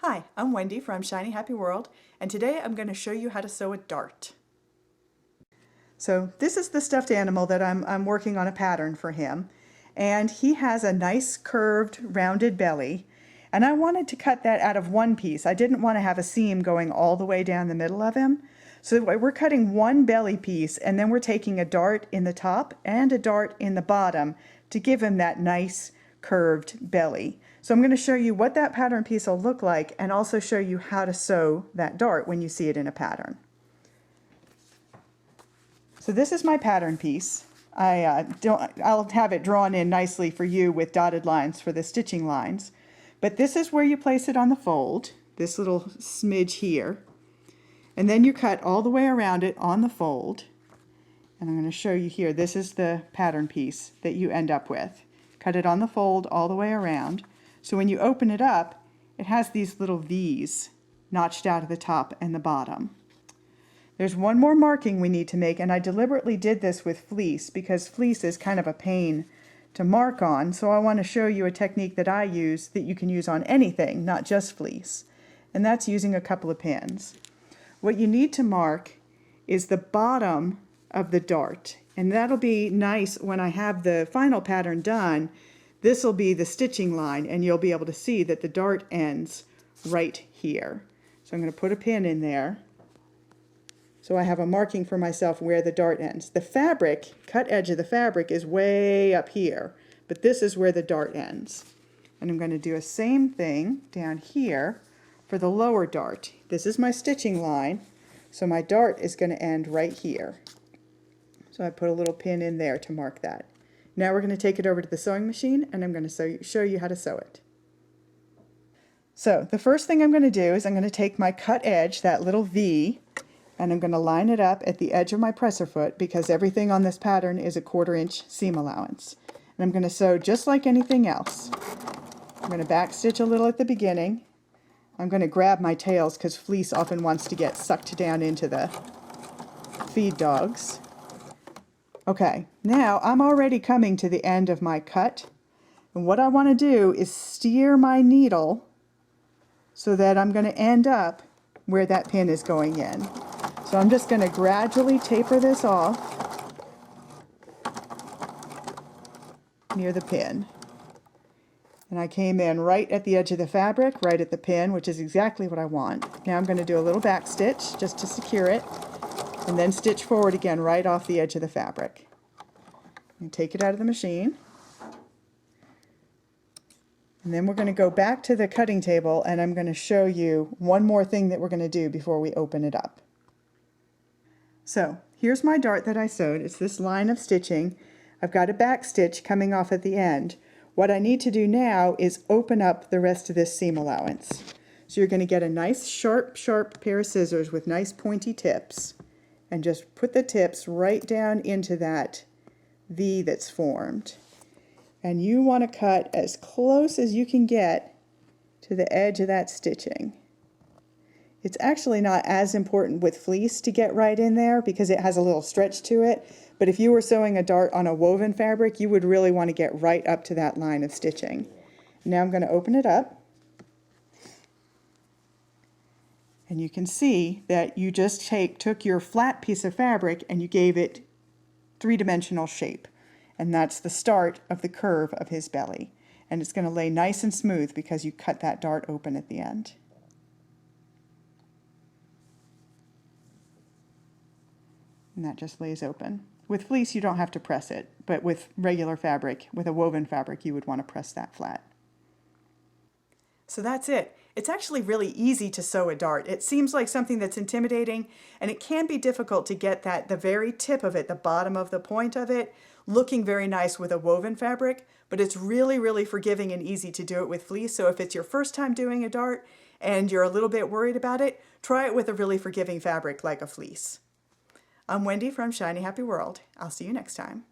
Hi, I'm Wendy from Shiny Happy World, and today I'm going to show you how to sew a dart. So this is the stuffed animal that I'm working on a pattern for him, and he has a nice curved rounded belly, and I wanted to cut that out of one piece. I didn't want to have a seam going all the way down the middle of him. So we're cutting one belly piece, and then we're taking a dart in the top and a dart in the bottom to give him that nice curved belly. So I'm going to show you what that pattern piece will look like and also show you how to sew that dart when you see it in a pattern. So this is my pattern piece. I'll have it drawn in nicely for you with dotted lines for the stitching lines. But this is where you place it on the fold, this little smidge here. And then you cut all the way around it on the fold. And I'm going to show you here, this is the pattern piece that you end up with. Cut it on the fold all the way around. So when you open it up, it has these little V's notched out of the top and the bottom. There's one more marking we need to make, and I deliberately did this with fleece because fleece is kind of a pain to mark on, so I want to show you a technique that I use that you can use on anything, not just fleece, and that's using a couple of pins. What you need to mark is the bottom of the dart, and that'll be nice when I have the final pattern done. This will be the stitching line, and you'll be able to see that the dart ends right here. So I'm going to put a pin in there so I have a marking for myself where the dart ends. The fabric, cut edge of the fabric, is way up here, but this is where the dart ends. And I'm going to do a same thing down here for the lower dart. This is my stitching line, so my dart is going to end right here. So I put a little pin in there to mark that. Now we're going to take it over to the sewing machine, and I'm going to show you how to sew it. So the first thing I'm going to do is I'm going to take my cut edge, that little V, and I'm going to line it up at the edge of my presser foot because everything on this pattern is a 1/4 inch seam allowance. And I'm going to sew just like anything else. I'm going to back stitch a little at the beginning. I'm going to grab my tails because fleece often wants to get sucked down into the feed dogs. Okay, now I'm already coming to the end of my cut, and what I want to do is steer my needle so that I'm going to end up where that pin is going in. So I'm just going to gradually taper this off near the pin. And I came in right at the edge of the fabric, right at the pin, which is exactly what I want. Now I'm going to do a little back stitch just to secure it, and then stitch forward again right off the edge of the fabric. And take it out of the machine. And then we're going to go back to the cutting table, and I'm going to show you one more thing that we're going to do before we open it up. So here's my dart that I sewed. It's this line of stitching. I've got a back stitch coming off at the end. What I need to do now is open up the rest of this seam allowance. So you're going to get a nice sharp pair of scissors with nice pointy tips, and just put the tips right down into that V that's formed. And you want to cut as close as you can get to the edge of that stitching. It's actually not as important with fleece to get right in there because it has a little stretch to it, but if you were sewing a dart on a woven fabric, you would really want to get right up to that line of stitching. Now I'm going to open it up, and you can see that you just took your flat piece of fabric and you gave it three-dimensional shape, and that's the start of the curve of his belly, and it's going to lay nice and smooth because you cut that dart open at the end. And that just lays open. With fleece you don't have to press it, but with regular fabric, with a woven fabric, you would want to press that flat. So that's it. It's actually really easy to sew a dart. It seems like something that's intimidating, and it can be difficult to get the very tip of it, the bottom of the point of it, looking very nice with a woven fabric, but it's really, really forgiving and easy to do it with fleece. So if it's your first time doing a dart and you're a little bit worried about it, try it with a really forgiving fabric like a fleece. I'm Wendy from Shiny Happy World. I'll see you next time.